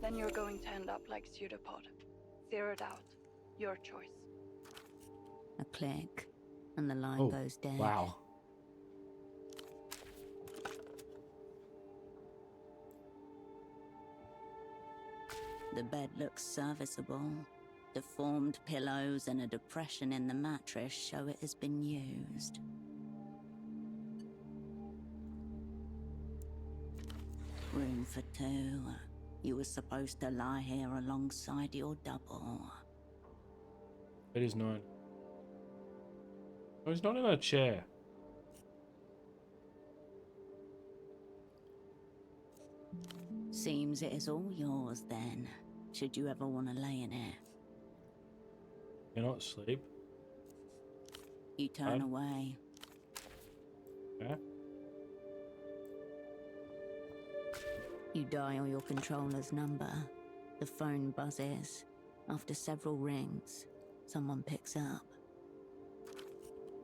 then you're going to end up like Pseudopod. Zeroed out. Your choice. A click, and the line Oh, goes dead. wow. The bed looks serviceable. Deformed pillows and a depression in the mattress show it has been used. Room for two. You were supposed to lie here alongside your double. It is 9. Oh, he's not in a chair. Seems it is all yours then, should you ever want to lay in it. Cannot sleep. You turn Oh. away. Okay. You dial your controller's number. The phone buzzes. After several rings, someone picks up.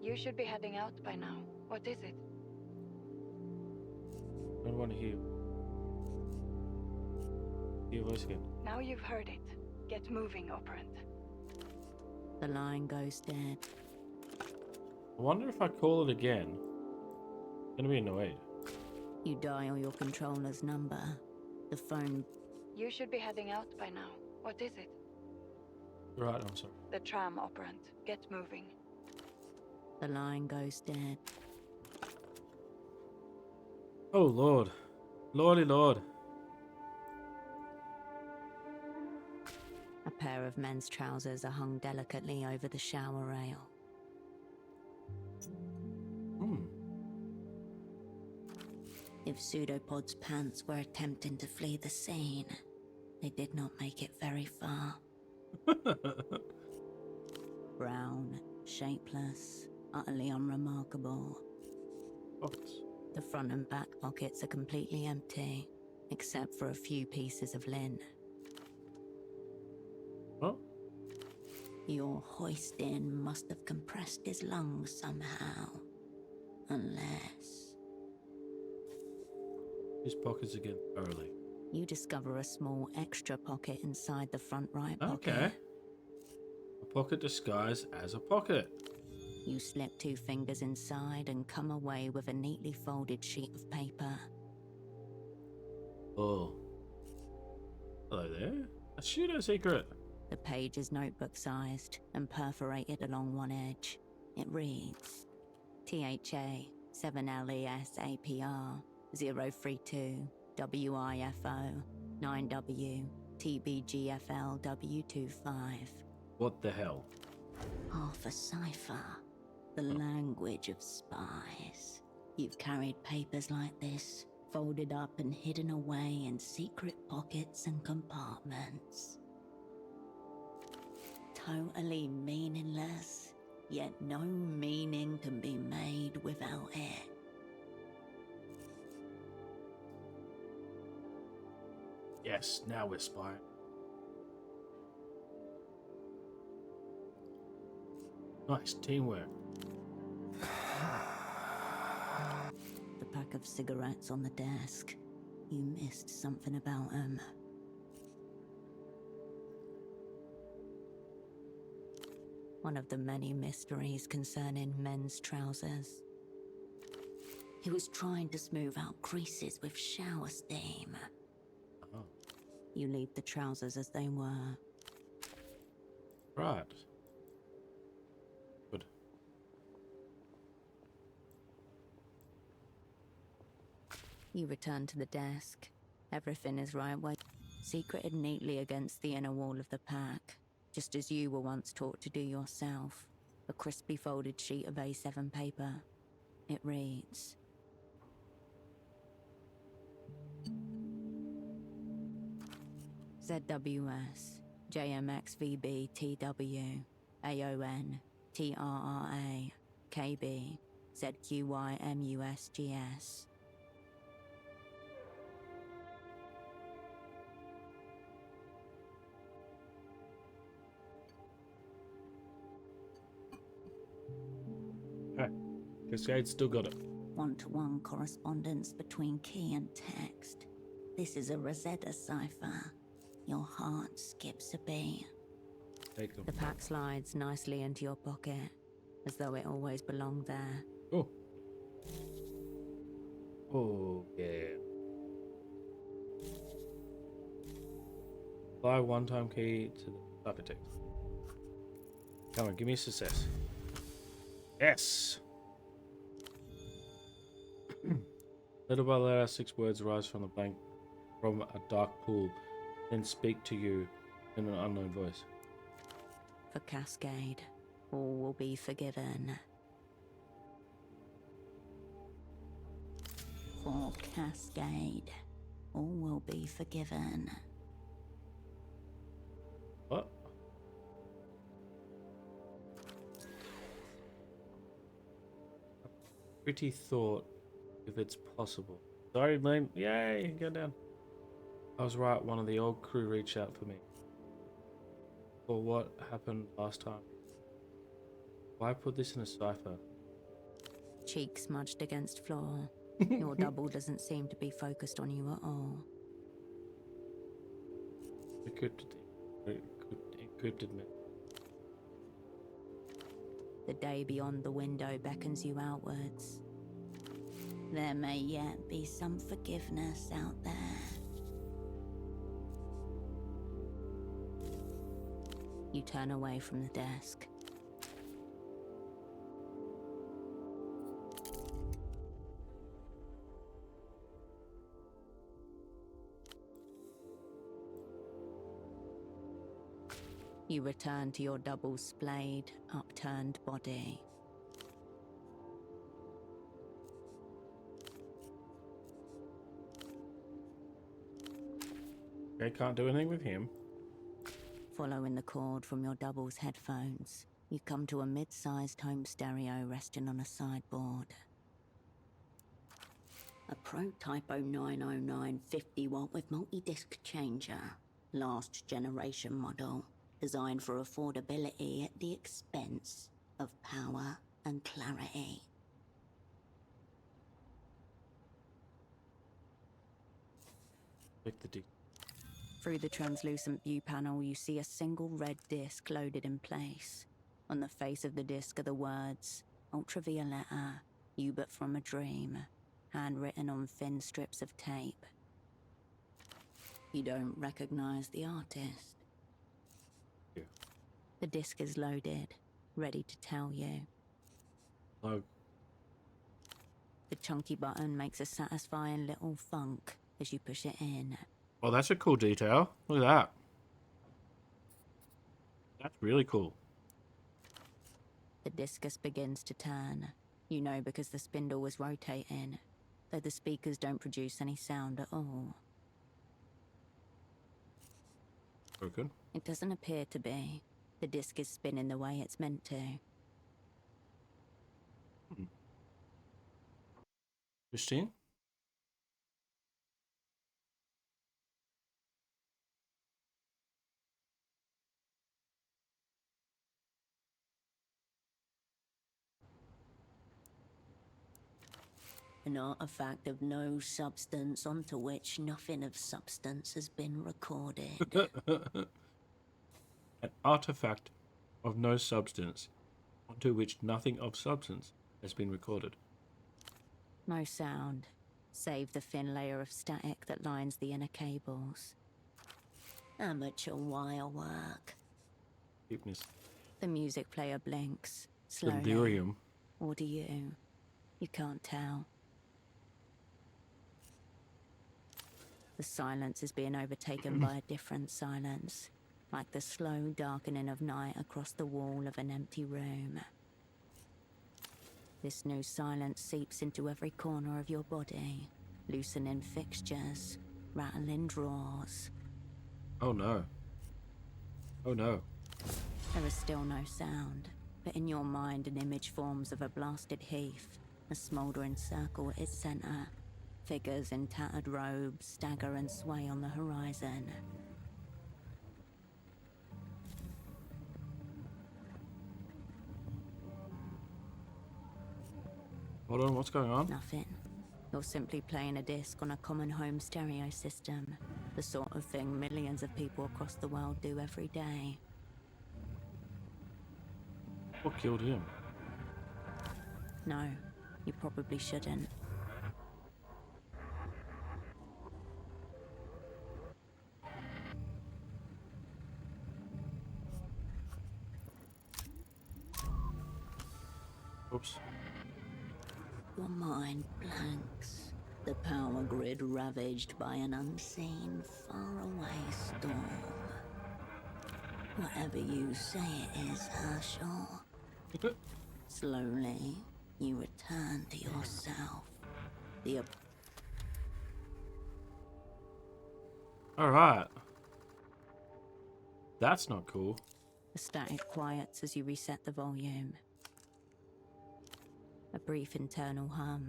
You should be heading out by now. What is it? I don't want to hear. Hear voice again. Now you've heard it. Get moving, operant. The line goes dead. I wonder if I call it again. I'm gonna be annoyed. You dial your controller's number. The phone... You should be heading out by now. What is it? Right, I'm sorry. The tram, operant. Get moving. The line goes dead. Oh Lord. Lordy Lord. A pair of men's trousers are hung delicately over the shower rail. If Pseudopod's pants were attempting to flee the scene, they did not make it very far. Brown, shapeless, utterly unremarkable. Pockets. The front and back pockets are completely empty, except for a few pieces of linen. Oh? Your hoist-in must have compressed his lungs somehow. Unless... His pockets again early. You discover a small extra pocket inside the front right pocket. Okay. A pocket disguised as a pocket. You slip 2 fingers inside and come away with a neatly folded sheet of paper. Oh. Hello there. A pseudo secret. The page is notebook-sized and perforated along one edge. It reads, THA 7LESAPR 032 WIFO 9W TBGFL W25. What the hell? Half a cipher. The language of spies. You've carried papers like this, folded up and hidden away in secret pockets and compartments. Totally meaningless, yet no meaning can be made without it. Yes, now we're spying. Nice teamwork. The pack of cigarettes on the desk. You missed something about them. One of the many mysteries concerning men's trousers. He was trying to smooth out creases with shower steam. Oh. You leave the trousers as they were. Right. Good. You return to the desk. Everything is right where... Secreted neatly against the inner wall of the pack, just as you were once taught to do yourself. A crisply folded sheet of A7 paper. It reads... ZWS, JMXVB TW, AON, TRRA, KB, ZQY MUSGS. Hey, Cascade still got it. One-to-one correspondence between key and text. This is a Rosetta cipher. Your heart skips a beat. Take them. The pack slides nicely into your pocket, as though it always belonged there. Oh. Oh, yeah. Apply one-time key to the architect. Come on, give me a success. Yes! Little by little, 6 words rise from the blank, from a dark pool, then speak to you in an unknown voice. For Cascade, all will be forgiven. For Cascade, all will be forgiven. What? Pretty thought, if it's possible. Sorry, Blaine. Yay, go down. I was right, one of the old crew reached out for me. For what happened last time. Why put this in a cipher? Cheek smudged against floor. Your double doesn't seem to be focused on you at all. Encrypted me. The day beyond the window beckons you outwards. There may yet be some forgiveness out there. You turn away from the desk. You return to your double splayed, upturned body. I can't do anything with him. Following the cord from your double's headphones, you come to a mid-sized home stereo resting on a sideboard. A Protype 0909 50-watt with multi-disc changer. Last generation model, designed for affordability at the expense of power and clarity. Click the D. Through the translucent view panel, you see a single red disc loaded in place. On the face of the disc are the words, Ultravioletta, you but from a dream, handwritten on thin strips of tape. You don't recognize the artist. Yeah. The disc is loaded, ready to tell you. No. The chunky button makes a satisfying little thunk as you push it in. Oh, that's a cool detail. Look at that. That's really cool. The discus begins to turn. You know because the spindle was rotating, though the speakers don't produce any sound at all. Broken. It doesn't appear to be. The disc is spinning the way it's meant to. Christine? An artifact of no substance onto which nothing of substance has been recorded. An artifact of no substance, onto which nothing of substance has been recorded. No sound, save the thin layer of static that lines the inner cables. Amateur wire work. Deepness. The music player blinks, slowly. Delirium. Or do you? You can't tell. The silence is being overtaken by a different silence, like the slow darkening of night across the wall of an empty room. This new silence seeps into every corner of your body, loosening fixtures, rattling drawers. Oh no. Oh no. There is still no sound, but in your mind an image forms of a blasted heath, a smouldering circle at its center. Figures in tattered robes stagger and sway on the horizon. Hold on, what's going on? Nothing. You're simply playing a disc on a common home stereo system. The sort of thing millions of people across the world do every day. What killed him? No, you probably shouldn't. Oops. Your mind blanks. The power grid ravaged by an unseen, faraway storm. Whatever you say it is, Herschel. Slowly, you return to yourself. Alright. That's not cool. The static quiets as you reset the volume. A brief internal hum,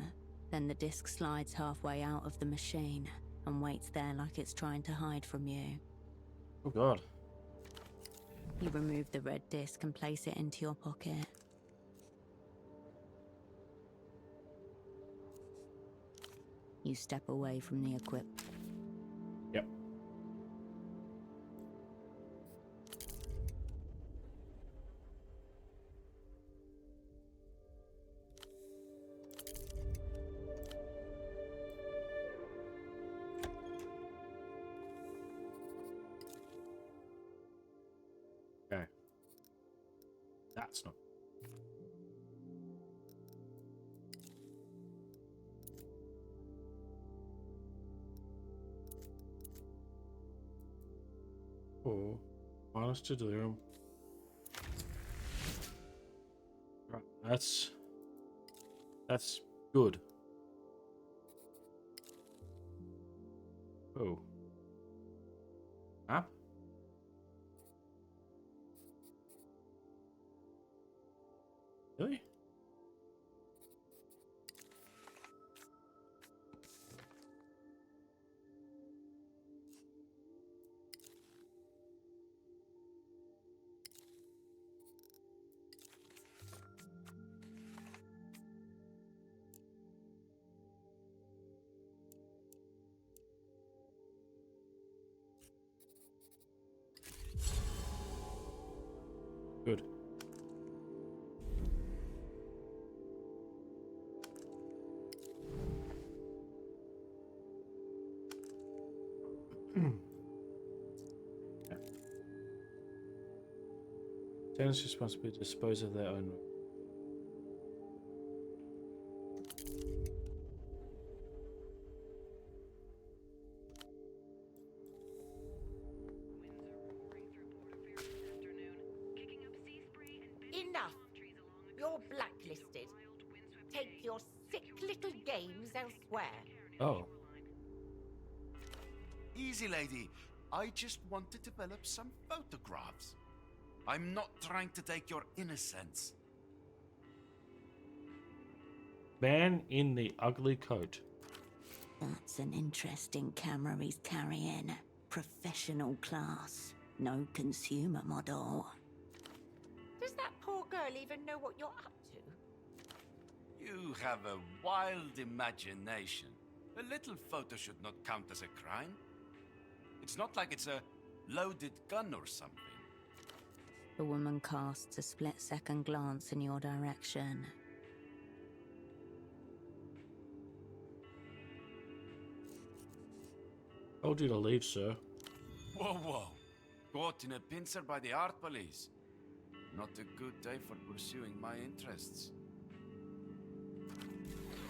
then the disc slides halfway out of the machine and waits there like it's trying to hide from you. Oh god. You remove the red disc and place it into your pocket. You step away from the equipment. Yep. Okay. That's not. Oh, honest to delirium. Right, that's good. Oh. Map? Really? Good. Yeah. Tenants responsible to dispose of their own. Enough! You're blacklisted. Take your sick little games elsewhere. Oh. Easy, lady. I just want to develop some photographs. I'm not trying to take your innocence. Man in the ugly coat. That's an interesting camera he's carrying. Professional class. No consumer model. Does that poor girl even know what you're up to? You have a wild imagination. A little photo should not count as a crime. It's not like it's a loaded gun or something. The woman casts a split-second glance in your direction. Told you to leave, sir. Whoa, whoa. Caught in a pincer by the art police. Not a good day for pursuing my interests.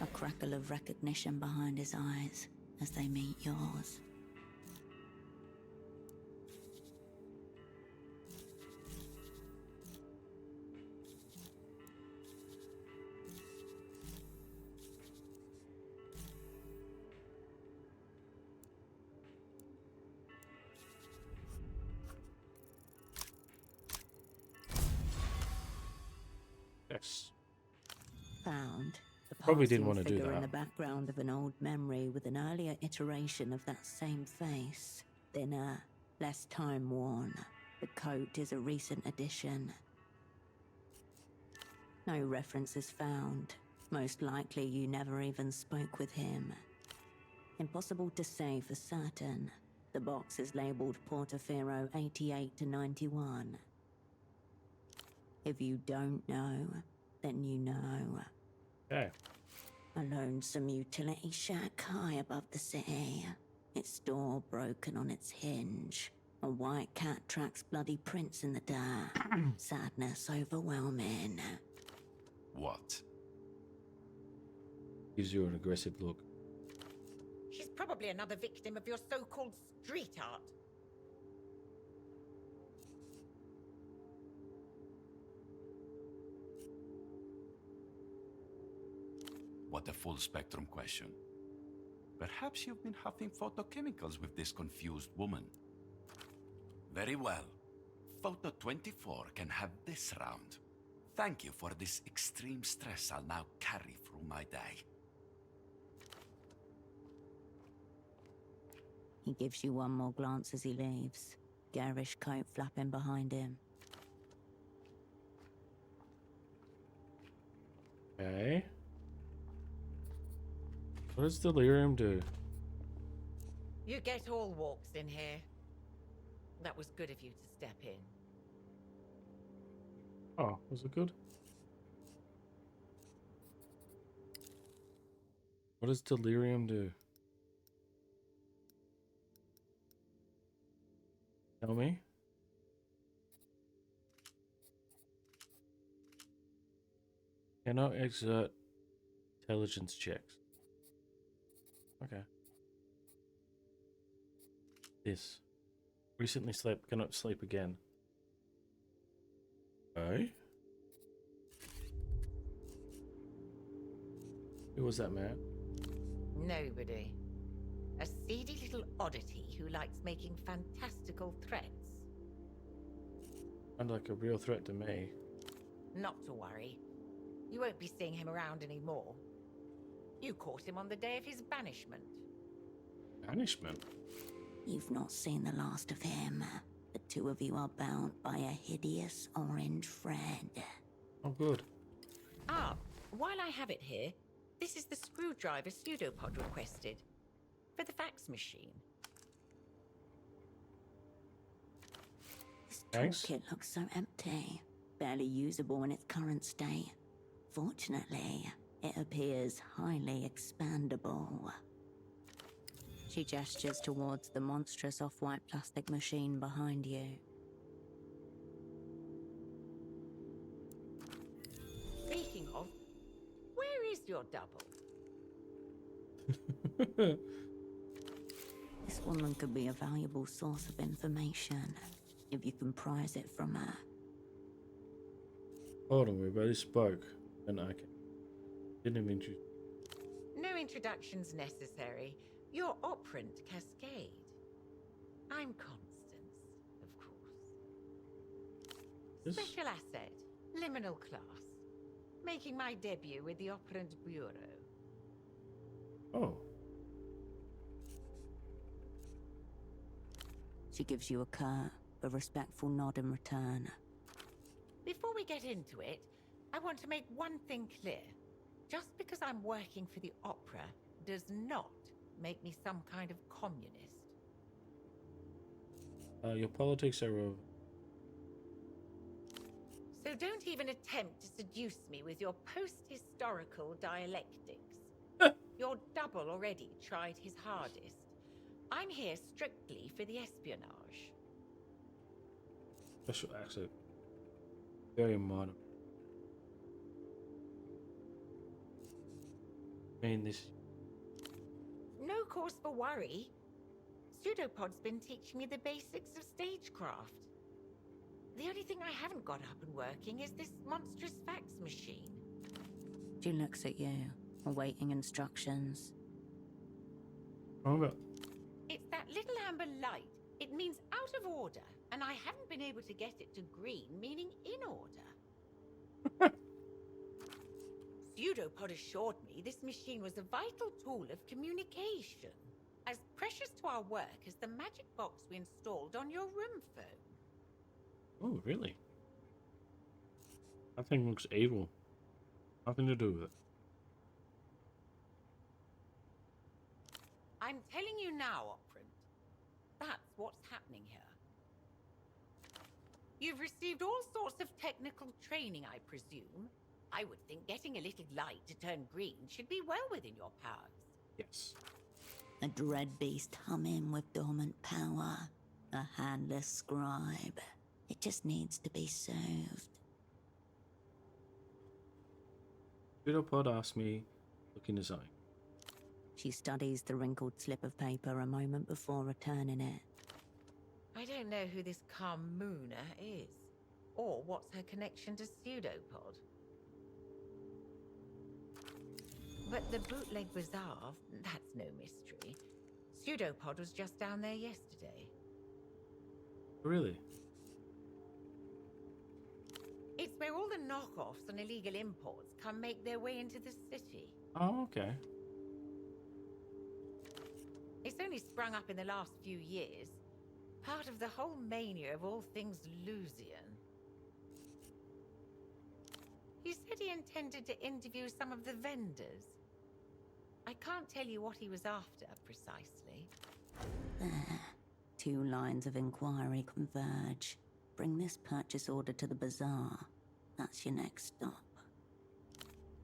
A crackle of recognition behind his eyes as they meet yours. Yes. Found. The Probably didn't passing want to do figure in that. the background of an old memory with an earlier iteration of that same face. Thinner, less time-worn. The coat is a recent addition. No references found. Most likely you never even spoke with him. Impossible to say for certain. The box is labeled Portofino 88 to 91. If you don't know, then you know. Okay. A lonesome utility shack high above the city. Its door broken on its hinge. A white cat tracks bloody prints in the dirt. Sadness overwhelming. What? Gives you an aggressive look. She's probably another victim of your so-called street art. What a full spectrum question. Perhaps you've been huffing photochemicals with this confused woman. Very well. Photo 24 can have this round. Thank you for this extreme stress I'll now carry through my day. He gives you one more glance as he leaves. Garish coat flapping behind him. Okay. What does delirium do? You get all walks in here. That was good of you to step in. Oh, was it good? What does delirium do? Tell me. Cannot exert intelligence checks. Okay. This. Recently slept, cannot sleep again. Okay. Who was that man? Nobody. A seedy little oddity who likes making fantastical threats. Sounds like a real threat to me. Not to worry. You won't be seeing him around anymore. You caught him on the day of his banishment. Banishment? You've not seen the last of him. The two of you are bound by a hideous orange thread. Oh, good. Ah, while I have it here, this is the screwdriver pseudopod requested. For the fax machine. This Thanks. toolkit looks so empty. Barely usable in its current state. Fortunately, it appears highly expandable. She gestures towards the monstrous off-white plastic machine behind you. Speaking of, where is your double? This woman could be a valuable source of information if you can prise it from her. Hold on, we barely spoke. And I didn't even introduce. No introductions necessary. You're operant Cascade. I'm Constance, of course. This? Special asset, liminal class. Making my debut with the Operant Bureau. Oh. She gives you a curt but respectful nod in return. Before we get into it, I want to make one thing clear. Just because I'm working for the opera does not make me some kind of communist. Your politics are of. So don't even attempt to seduce me with your post-historical dialectics. Your double already tried his hardest. I'm here strictly for the espionage. Special accent. Very modern. I mean, this. No cause for worry. Pseudopod's been teaching me the basics of stagecraft. The only thing I haven't got up and working is this monstrous fax machine. She looks at you, awaiting instructions. Oh, but It's that little amber light. It means out of order, and I haven't been able to get it to green, meaning in order. Pseudopod assured me this machine was a vital tool of communication, as precious to our work as the magic box we installed on your room phone. oh, really? That thing looks evil. Nothing to do with it. I'm telling you now, Operant. That's what's happening here. You've received all sorts of technical training, I presume. I would think getting a little light to turn green should be well within your powers. Yes. A dread beast humming with dormant power. A handless scribe. It just needs to be soothed. Pseudopod asked me, look in his eye. She studies the wrinkled slip of paper a moment before returning it. I don't know who this Carmuna is, or what's her connection to Pseudopod. But the bootleg bazaar, that's no mystery. Pseudopod was just down there yesterday. Really? It's where all the knockoffs and illegal imports come make their way into the city. Oh, okay. It's only sprung up in the last few years. Part of the whole mania of all things Lusian. He said he intended to interview some of the vendors. I can't tell you what he was after, precisely. There. 2 lines of inquiry converge. Bring this purchase order to the bazaar. That's your next stop.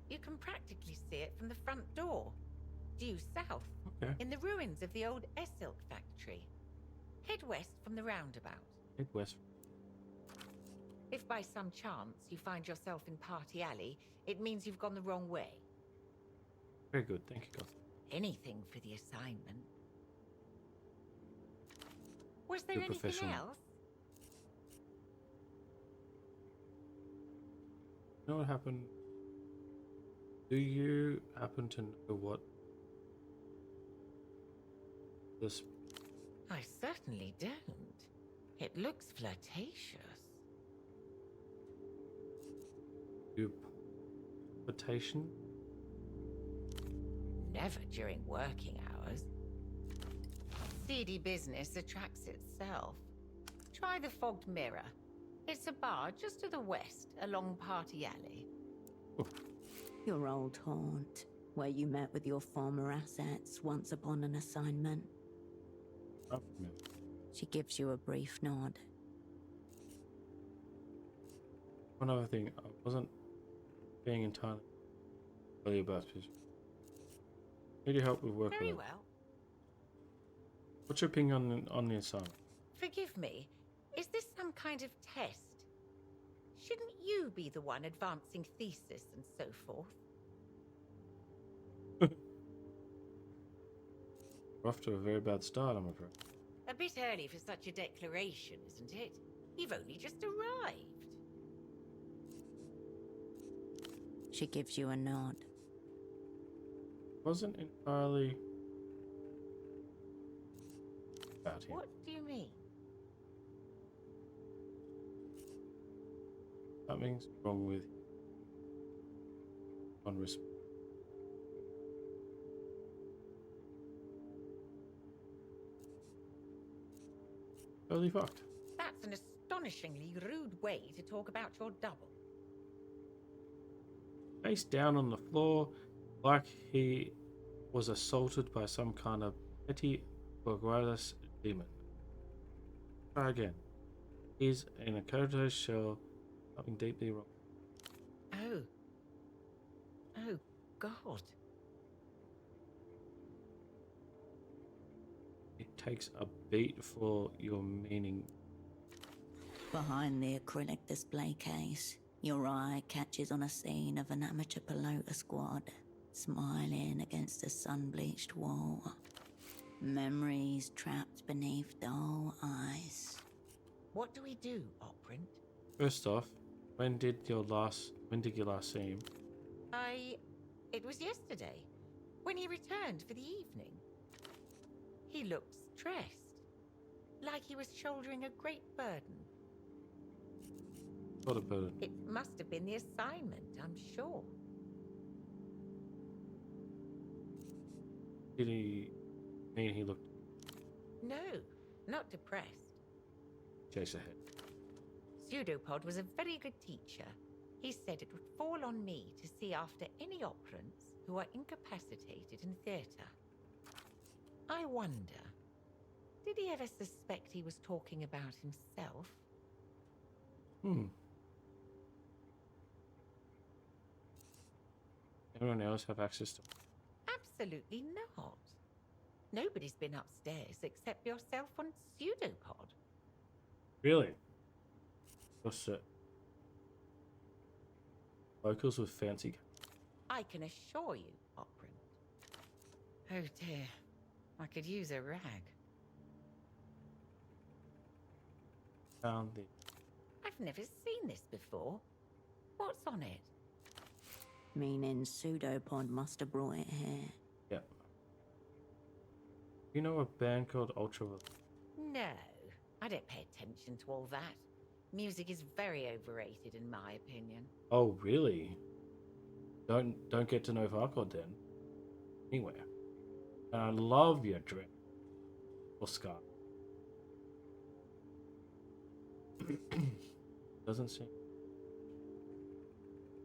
You can practically see it from the front door. Due south, Okay. in the ruins of the old Essilk factory. Head west from the roundabout. Head west. If by some chance you find yourself in Party Alley, it means you've gone the wrong way. Very good. Thank you, Goth. Anything for the assignment. Was there You're anything professional. else? You know what happened? Do you happen to know what this? I certainly don't. It looks flirtatious. Invitation? Never during working hours. Seedy business attracts itself. Try the Fogged Mirror. It's a bar just to the west, along Party Alley. Your old haunt, where you met with your former assets once upon an assignment. Oh, no. She gives you a brief nod. One other thing, I wasn't being entirely clear about this. Need your help with work. Very with it. well. What's your opinion on the assignment? Forgive me. Is this some kind of test? Shouldn't you be the one advancing thesis and so forth? We're off to a very bad start, I'm afraid. A bit early for such a declaration, isn't it? You've only just arrived. She gives you a nod. Wasn't entirely about him. What do you mean? Something's wrong with on risk. Totally fucked. That's an astonishingly rude way to talk about your double. Face down on the floor, like he was assaulted by some kind of petty Borgwellus demon. Try again. He's in a comatose shell, something deeply wrong. Oh. Oh, God. It takes a beat for your meaning. Behind the acrylic display case, your eye catches on a scene of an amateur pelota squad, smiling against a sun-bleached wall. Memories trapped beneath dull eyes. What do we do, Operant? First off, when did you last see him? It was yesterday, when he returned for the evening. He looked stressed, like he was shouldering a great burden. What a burden. It must have been the assignment, I'm sure. Did he mean he looked No, not depressed. chase ahead? Pseudopod was a very good teacher. He said it would fall on me to see after any operants who are incapacitated in theatre. I wonder, did he ever suspect he was talking about himself? Anyone else have access to? Absolutely not. Nobody's been upstairs except yourself and Pseudopod. Really? What's it? Locals with fancy. I can assure you, Operant. Oh dear, I could use a rag. Found the. I've never seen this before. What's on it? Meaning Pseudopod must have brought it here. Yeah. You know a band called Ultraviolet? No, I don't pay attention to all that. Music is very overrated in my opinion. Oh, really? Don't get to know Varkod then. Anywhere. And I love your dream. Or Scar. Doesn't seem.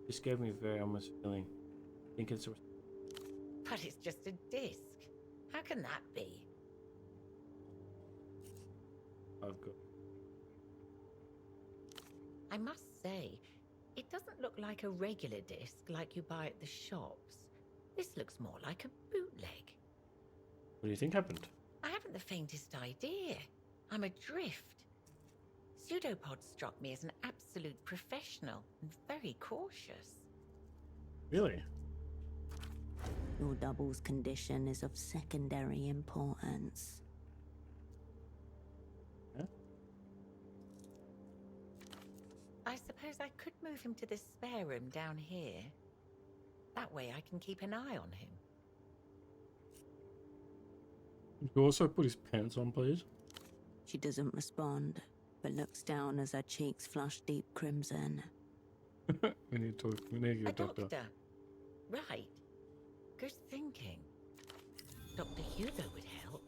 This gave me a very almost feeling. I think it's. But it's just a disc. How can that be? I've got. I must say, it doesn't look like a regular disc like you buy at the shops. This looks more like a bootleg. What do you think happened? I haven't the faintest idea. I'm adrift. Pseudopod struck me as an absolute professional and very cautious. Really? Your double's condition is of secondary importance. Yeah? I suppose I could move him to the spare room down here. That way I can keep an eye on him. You could also put his pants on, please. She doesn't respond, but looks down as her cheeks flush deep crimson. We need to talk. We need to get A a doctor. doctor. Right. Good thinking. Dr. Hugo would help.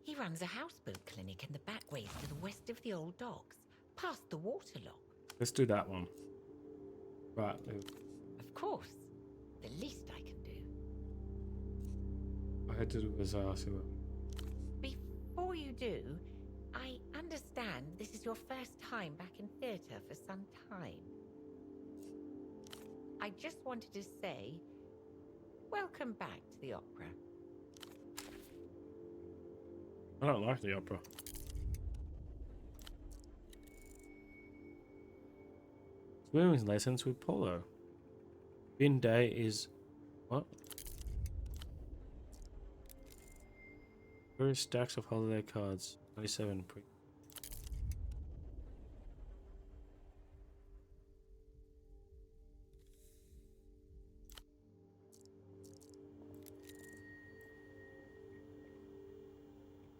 He runs a houseboat clinic in the back ways to the west of the old docks, past the waterlock. Let's do that one. Right. Of course. The least I can do. I had to do was ask him. Before you do, I understand this is your first time back in theatre for some time. I just wanted to say, welcome back to the opera. I don't like the opera. Swimming lessons with Polo. Bin day is what? Various stacks of holiday cards. 97 pre.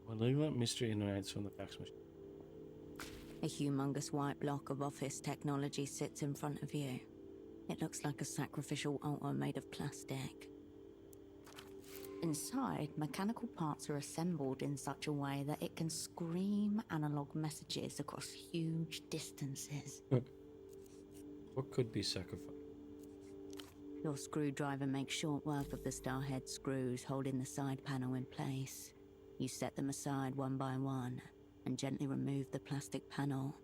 Malignant mystery emanates from the fax machine. A humongous white block of office technology sits in front of you. It looks like a sacrificial altar made of plastic. Inside, mechanical parts are assembled in such a way that it can scream analog messages across huge distances. What could be sacrificed? Your screwdriver makes short work of the starhead screws holding the side panel in place. You set them aside one by one and gently remove the plastic panel.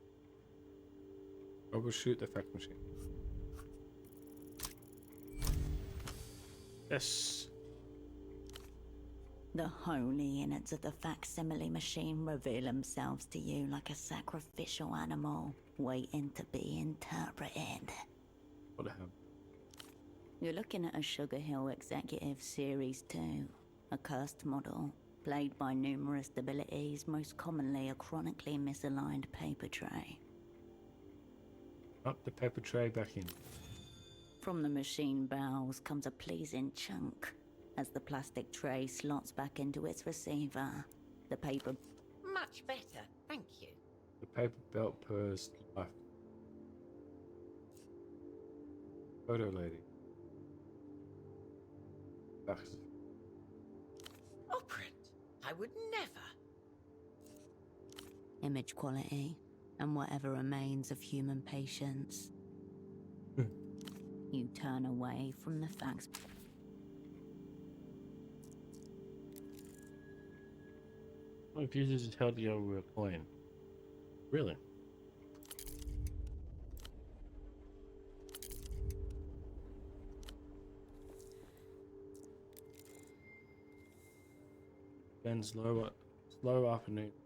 Troubleshoot the fax machine. Yes. The holy innards of the facsimile machine reveal themselves to you like a sacrificial animal, waiting to be interpreted. What happened? You're looking at a Sugar Hill Executive Series 2, a cursed model, plagued by numerous debilities, most commonly a chronically misaligned paper tray. Up the paper tray back in. From the machine bowels comes a pleasing chunk as the plastic tray slots back into its receiver. The paper... Much better, thank you. The paper belt purrs life. Photo lady. Fax. Operant, I would never. image quality, and whatever remains of human patience. You turn away from the fax. Refuses to tell you we're coin. Really? Then slow afternoon.